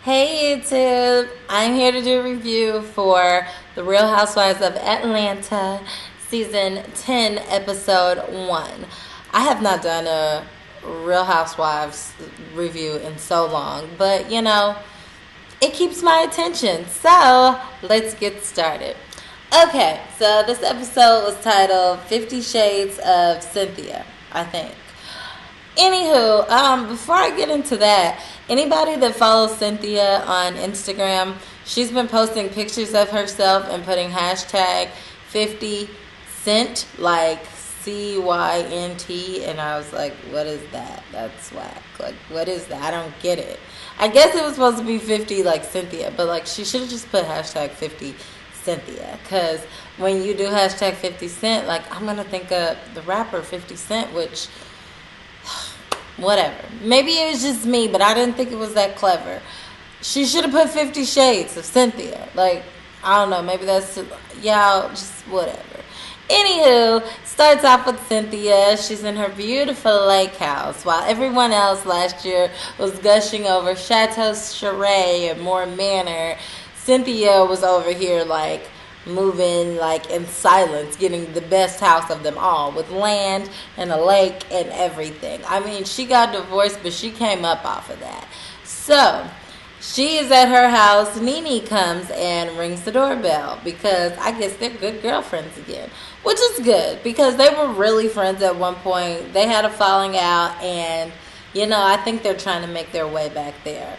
Hey YouTube, I'm here to do a review for The Real Housewives of Atlanta, Season 10, Episode 1. I have not done a Real Housewives review in so long, but it keeps my attention. So, let's get started. Okay, so this episode was titled 50 Shades of Cynthia, I think. Anywho, before I get into that, anybody that follows Cynthia on Instagram, she's been posting pictures of herself and putting hashtag 50 Cent, like CYNT, and I was like, what is that? That's whack. Like, what is that? I don't get it. I guess it was supposed to be 50 like Cynthia, but like she should have just put hashtag 50 Cynthia, because when you do hashtag 50 Cent, like I'm going to think of the rapper 50 Cent, which... whatever. Maybe it was just me, but I didn't think it was that clever. She should have put 50 Shades of Cynthia. Like, I don't know. Maybe that's... y'all, just whatever. Anywho, starts off with Cynthia. She's in her beautiful lake house, while everyone else last year was gushing over Chateau Charay and More Manor. Cynthia was over here, like, moving like in silence, getting the best house of them all, with land and a lake and everything. I mean, she got divorced, but she came up off of that. So she is at her house. Nene comes and rings the doorbell because I guess they're good girlfriends again, which is good because they were really friends at one point. They had a falling out, and I think they're trying to make their way back there.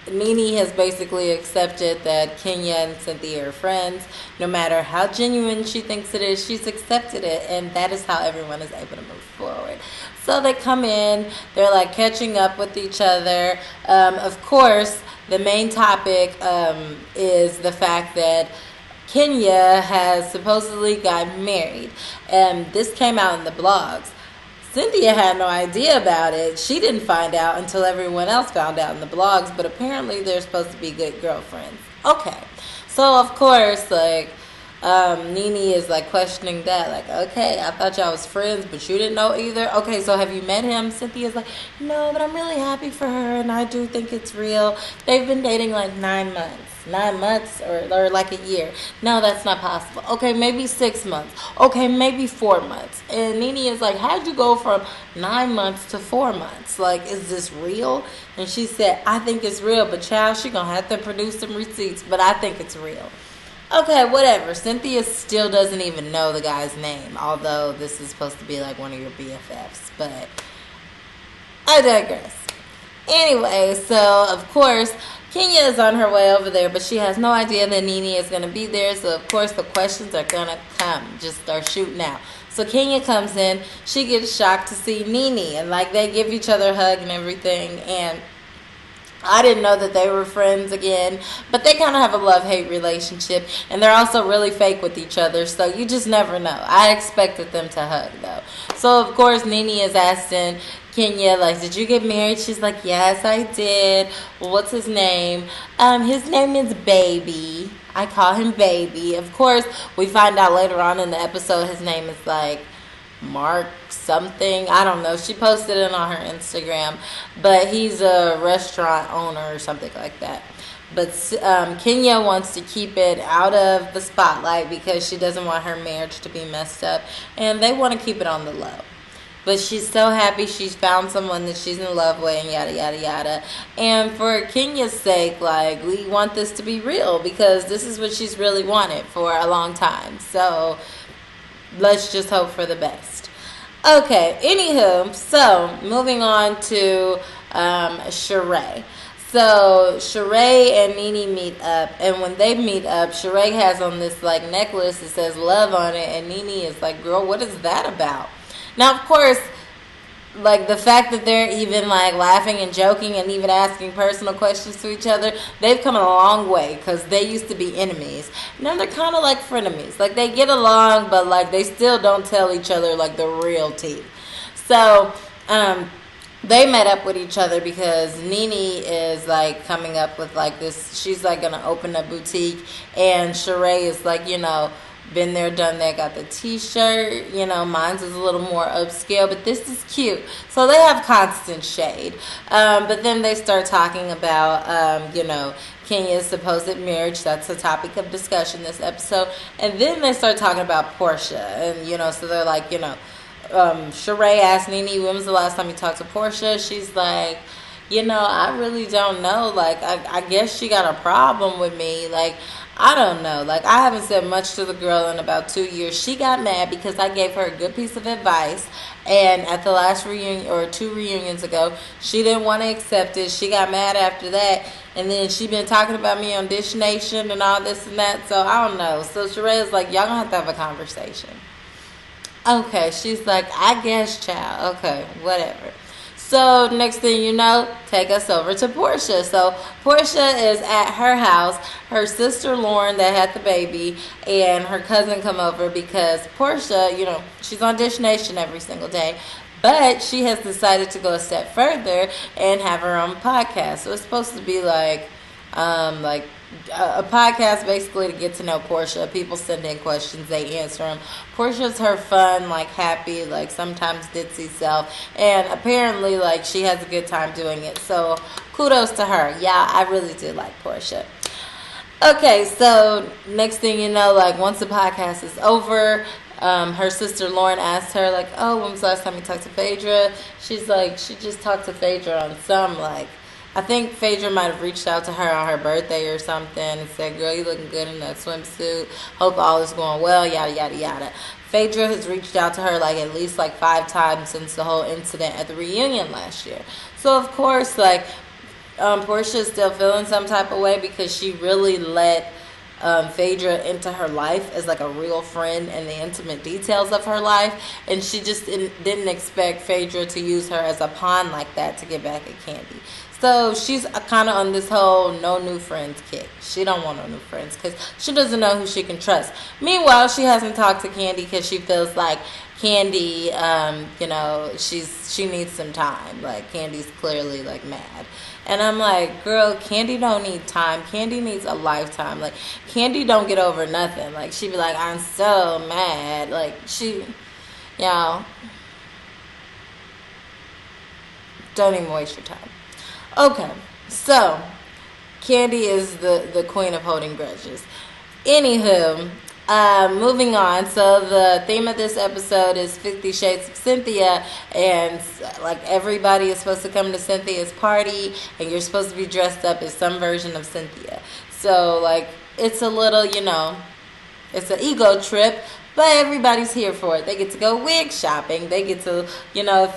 Nene has basically accepted that Kenya and Cynthia are friends. No matter how genuine she thinks it is, she's accepted it, and that is how everyone is able to move forward. So they come in, they're like catching up with each other. Of course, the main topic is the fact that Kenya has supposedly gotten married, and this came out in the blogs. Cynthia had no idea about it. She didn't find out until everyone else found out in the blogs, but apparently they're supposed to be good girlfriends. Okay. So, of course, like, Nene is, like, questioning that. Like, okay, I thought y'all was friends, but you didn't know either. Okay, so have you met him? Cynthia's like, no, but I'm really happy for her, and I do think it's real. They've been dating, like, 9 months. 9 months or like a year. No, that's not possible. Okay, maybe 6 months. Okay, maybe 4 months. And Nene is like, how'd you go from 9 months to 4 months? Like, is this real? And she said, I think it's real, but child, she gonna have to produce some receipts, but I think it's real. Okay, whatever. Cynthia still doesn't even know the guy's name, although this is supposed to be like one of your BFFs, but I digress. Anyway, so of course Kenya is on her way over there, but she has no idea that Nene is going to be there. So of course the questions are going to come. Just start shooting out. So Kenya comes in. She gets shocked to see Nene, and like they give each other a hug and everything. And I didn't know that they were friends again, but they kind of have a love-hate relationship, and they're also really fake with each other, so you just never know. I expected them to hug, though. So, of course, Nene is asking Kenya, like, did you get married? She's like, yes, I did. Well, what's his name? His name is Baby. I call him Baby. Of course, we find out later on in the episode his name is, like, Mark something. I don't know. She posted it on her Instagram, but he's a restaurant owner or something like that. But Kenya wants to keep it out of the spotlight because she doesn't want her marriage to be messed up, and they want to keep it on the low. But she's so happy she's found someone that she's in love with, and yada, yada, yada. And for Kenya's sake, like, we want this to be real because this is what she's really wanted for a long time. So let's just hope for the best. Okay, anywho, so moving on to Charay. So Charay and Nene meet up, and when they meet up, Charay has on this like necklace that says love on it, and Nene is like, girl, what is that about? Now, of course, like the fact that they're even like laughing and joking and even asking personal questions to each other, they've come a long way because they used to be enemies. Now they're kind of like frenemies. Like they get along, but like they still don't tell each other like the real tea. So they met up with each other because Nene is like coming up with like this. She's like gonna open a boutique, and Charay is like, Been there, done that. Got the t-shirt. Mine's is a little more upscale, but this is cute. So they have constant shade. But then they start talking about, Kenya's supposed marriage. That's a topic of discussion this episode. And then they start talking about Portia. And, so they're like, Sheree asked Nene, when was the last time you talked to Portia? She's like, I really don't know. Like, I guess she got a problem with me. Like, I don't know. Like, I haven't said much to the girl in about 2 years. She got mad because I gave her a good piece of advice. And at the last reunion, or 2 reunions ago, she didn't want to accept it. She got mad after that. And then she been talking about me on Dish Nation and all this and that. So, I don't know. So, Sheree's like, y'all gonna have to have a conversation. Okay, she's like, I guess, child. Okay, whatever. So, next thing you know, take us over to Portia. So, Portia is at her house. Her sister, Lauren, that had the baby, and her cousin come over because Portia, she's on Dish Nation every single day. But she has decided to go a step further and have her own podcast. So, it's supposed to be like a podcast basically to get to know Portia. People send in questions, they answer them. Portia's her fun, like happy, like sometimes ditzy self, and apparently like she has a good time doing it. So kudos to her. Yeah, I really do like Portia. Okay, so next thing you know, like once the podcast is over, her sister Lauren asked her like, oh, when was the last time you talked to Phaedra? She's like, she just talked to Phaedra on some like, I think Phaedra might have reached out to her on her birthday or something and said, girl, you looking good in that swimsuit. Hope all is going well, yada, yada, yada. Phaedra has reached out to her like at least like 5 times since the whole incident at the reunion last year. So, of course, like, Portia is still feeling some type of way because she really let Phaedra into her life as like a real friend and the intimate details of her life, and she just didn't expect Phaedra to use her as a pawn like that to get back at Kandi. So she's kind of on this whole no new friends kick. She don't want no new friends because she doesn't know who she can trust. Meanwhile, she hasn't talked to Kandi because she feels like Kandi, she needs some time. Like Candy's clearly like mad. And I'm like, girl, Kandi don't need time. Kandi needs a lifetime. Like, Kandi don't get over nothing. Like, she be like, I'm so mad. Like, don't even waste your time. Okay, so, Kandi is the queen of holding grudges. Anywho, moving on. So the theme of this episode is 50 Shades of Cynthia, and like everybody is supposed to come to Cynthia's party, and you're supposed to be dressed up as some version of Cynthia. So like it's a little, it's an ego trip, but everybody's here for it. They get to go wig shopping. They get to,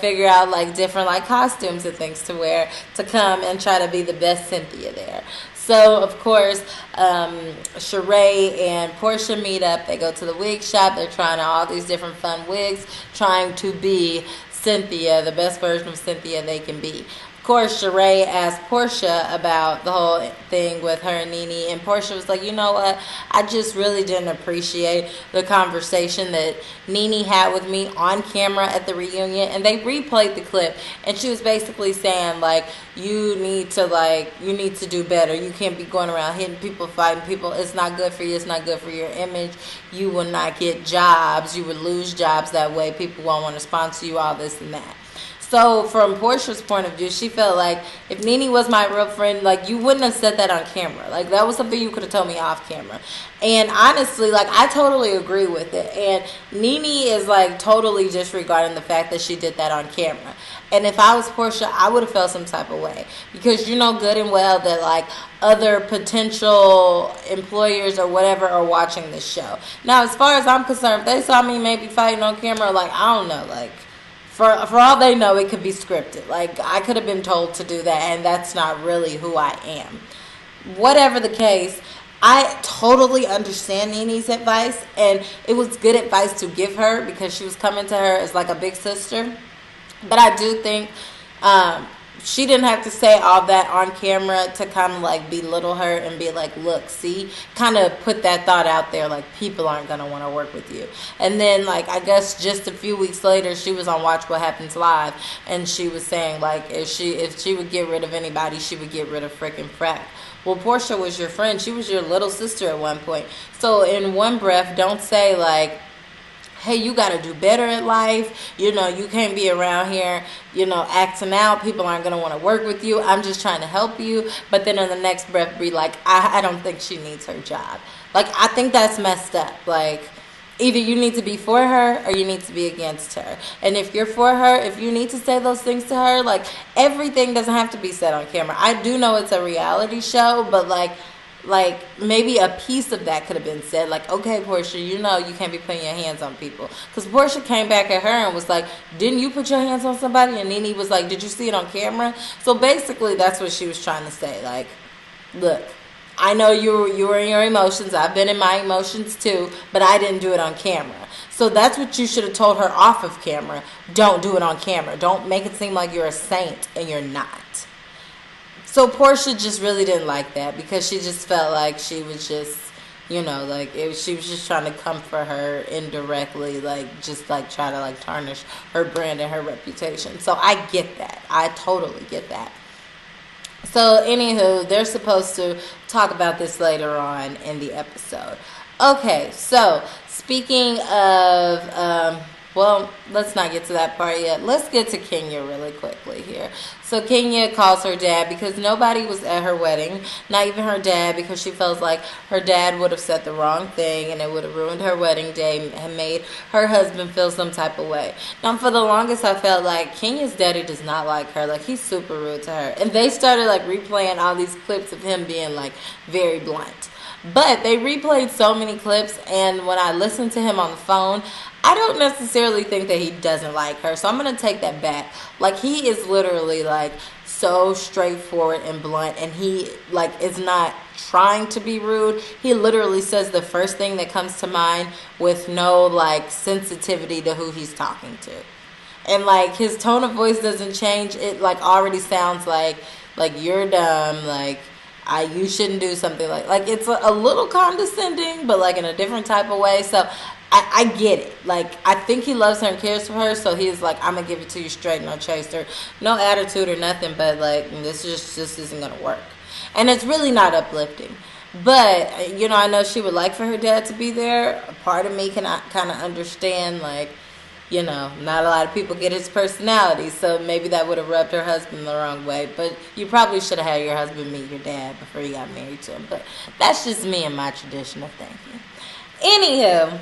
figure out like different like costumes and things to wear to come and try to be the best Cynthia there. So, of course, Sheree and Portia meet up. They go to the wig shop. They're trying out all these different fun wigs, trying to be Cynthia, the best version of Cynthia they can be. Of course, Sheree asked Portia about the whole thing with her and Nene, and Portia was like, you know what, I just really didn't appreciate the conversation that Nene had with me on camera at the reunion, and they replayed the clip, and she was basically saying, like, you need to do better. You can't be going around hitting people, fighting people. It's not good for you. It's not good for your image. You will not get jobs. You would lose jobs that way. People won't want to sponsor you, all this and that. So from Portia's point of view, she felt like if Nene was my real friend, like you wouldn't have said that on camera. Like that was something you could have told me off camera. And honestly, like I totally agree with it. And Nene is like totally disregarding the fact that she did that on camera. And if I was Portia, I would have felt some type of way. Because you know good and well that like other potential employers or whatever are watching this show. Now, as far as I'm concerned, if they saw me maybe fighting on camera, like I don't know, like for all they know, it could be scripted. Like, I could have been told to do that, and that's not really who I am. Whatever the case, I totally understand Nene's advice, and it was good advice to give her because she was coming to her as like a big sister. But I do think she didn't have to say all that on camera to kind of like belittle her and be like, look, see, kind of put that thought out there, like people aren't going to want to work with you. And then like, I guess just a few weeks later, she was on Watch What Happens Live, and she was saying like, if she would get rid of anybody, she would get rid of frickin' Frack. Well, Portia was your friend. She was your little sister at one point. So in one breath, don't say like, hey, you got to do better at life. You know, you can't be around here, you know, acting out. People aren't going to want to work with you. I'm just trying to help you. But then in the next breath, be like, I don't think she needs her job. Like, I think that's messed up. Like, either you need to be for her or you need to be against her. And if you're for her, if you need to say those things to her, like, everything doesn't have to be said on camera. I do know it's a reality show, but like maybe a piece of that could have been said, like, okay, Portia, you know you can't be putting your hands on people. Because Portia came back at her and was like, didn't you put your hands on somebody? And Nene was like, did you see it on camera? So basically that's what she was trying to say. Like, look, I know you were in your emotions. I've been in my emotions too, but I didn't do it on camera. So that's what you should have told her off of camera. Don't do it on camera. Don't make it seem like you're a saint and you're not. So Portia just really didn't like that, because she just felt like she was just, you know, like she was just trying to come for her indirectly, like just like try to like tarnish her brand and her reputation. So I get that. I totally get that. So anywho, they're supposed to talk about this later on in the episode. Okay, so speaking of, well, let's not get to that part yet. Let's get to Kenya really quickly here. So Kenya calls her dad because nobody was at her wedding, not even her dad, because she feels like her dad would have said the wrong thing and it would have ruined her wedding day and made her husband feel some type of way. Now, for the longest, I felt like Kenya's daddy does not like her. Like, he's super rude to her. And they started like replaying all these clips of him being like very blunt. But they replayed so many clips, and when I listened to him on the phone, I don't necessarily think that he doesn't like her. So I'm going to take that back. Like, he is literally like so straightforward and blunt, and he like is not trying to be rude. He literally says the first thing that comes to mind with no like sensitivity to who he's talking to. And like his tone of voice doesn't change. It like already sounds like you're dumb, like you shouldn't do something like it's a little condescending, but like in a different type of way. So I get it. Like, I think he loves her and cares for her, so he's like, I'm gonna give it to you straight, no chaser, no attitude or nothing, but like this isn't gonna work. And it's really not uplifting. But you know, I know she would like for her dad to be there. A part of me can kind of understand, like, you know, not a lot of people get his personality, so maybe that would have rubbed her husband the wrong way. But you probably should have had your husband meet your dad before you got married to him. But that's just me and my traditional thinking. Anywho,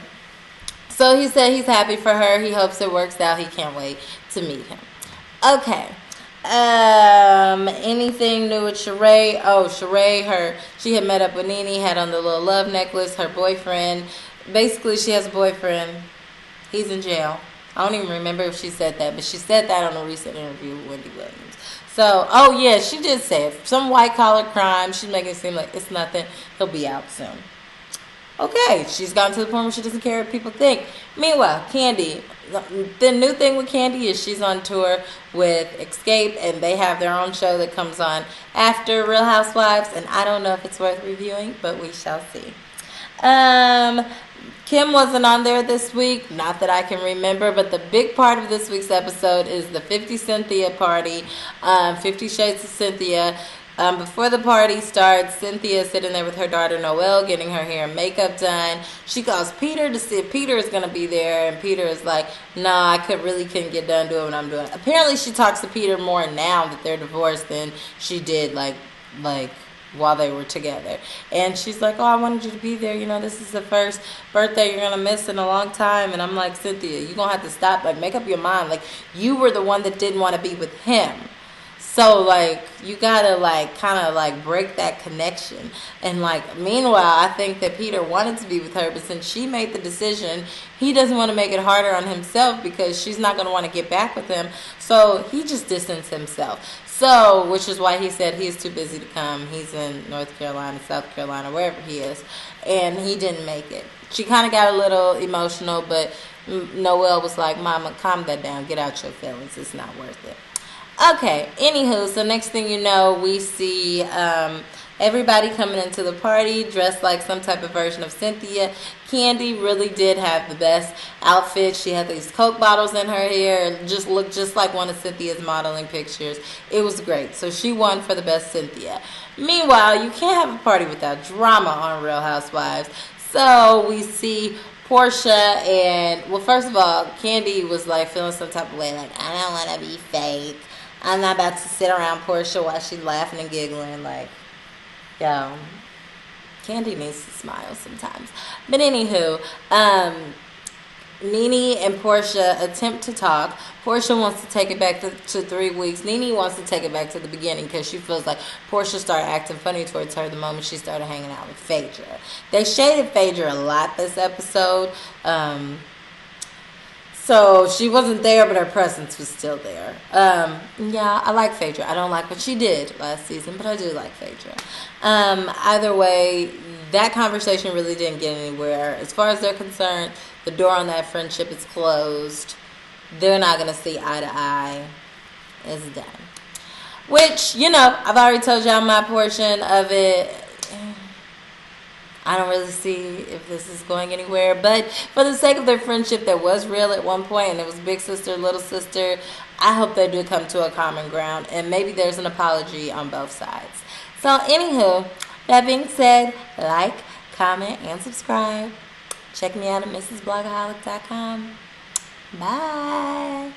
so he said he's happy for her. He hopes it works out. He can't wait to meet him. Okay. Anything new with Sheree? Oh, Sheree, she had met up with Nene, had on the little love necklace. Her boyfriend, basically she has a boyfriend. He's in jail. I don't even remember if she said that, but she said that on a recent interview with Wendy Williams. So, oh yeah, she did say it. Some white collar crime. She's making it seem like it's nothing. He'll be out soon. Okay, she's gotten to the point where she doesn't care what people think. Meanwhile, Kandi, the new thing with Kandi is she's on tour with Escape, and they have their own show that comes on after Real Housewives, and I don't know if it's worth reviewing, but we shall see. Kim wasn't on there this week, not that I can remember, but the big part of this week's episode is the 50 Cynthia party, 50 Shades of Cynthia. Before the party starts, Cynthia is sitting there with her daughter Noelle, getting her hair and makeup done. She calls Peter to see if Peter is going to be there, and Peter is like, nah, I couldn't get done doing what I'm doing. Apparently she talks to Peter more now that they're divorced than she did like while they were together. And she's like, oh, I wanted you to be there. You know, this is the first birthday you're going to miss in a long time. And I'm like, Cynthia, you're going to have to stop. Like, make up your mind. Like, you were the one that didn't want to be with him. So, like, you got to, like, kind of, like, break that connection. And, like, meanwhile, I think that Peter wanted to be with her. But since she made the decision, he doesn't want to make it harder on himself because she's not going to want to get back with him. So, he just distanced himself. So, which is why he said he's too busy to come. He's in North Carolina, South Carolina, wherever he is. And he didn't make it. She kind of got a little emotional, but Noelle was like, Mama, calm that down. Get out your feelings. It's not worth it. Okay, anywho, so next thing you know, we see everybody coming into the party dressed like some type of version of Cynthia. Candy really did have the best outfit. She had these Coke bottles in her hair. It just looked just like one of Cynthia's modeling pictures. It was great. So she won for the best Cynthia. Meanwhile, you can't have a party without drama on Real Housewives. So we see Portia and, well, first of all, Candy was like feeling some type of way, like, I don't want to be fake. I'm not about to sit around Portia while she's laughing and giggling. Like, yo, Candy needs to smile sometimes. But anywho, Nene and Portia attempt to talk. Portia wants to take it back to 3 weeks. Nene wants to take it back to the beginning because she feels like Portia started acting funny towards her the moment she started hanging out with Phaedra. They shaded Phaedra a lot this episode. So she wasn't there, but her presence was still there. Yeah, I like Phaedra. I don't like what she did last season, but I do like Phaedra. Either way, that conversation really didn't get anywhere. As far as they're concerned, the door on that friendship is closed. They're not going to see eye to eye. It's done. Which, you know, I've already told y'all my portion of it. I don't really see if this is going anywhere. But for the sake of their friendship that was real at one point, and it was big sister, little sister, I hope they do come to a common ground. And maybe there's an apology on both sides. So, anywho, that being said, like, comment, and subscribe. Check me out at mrsblogaholic.com. Bye.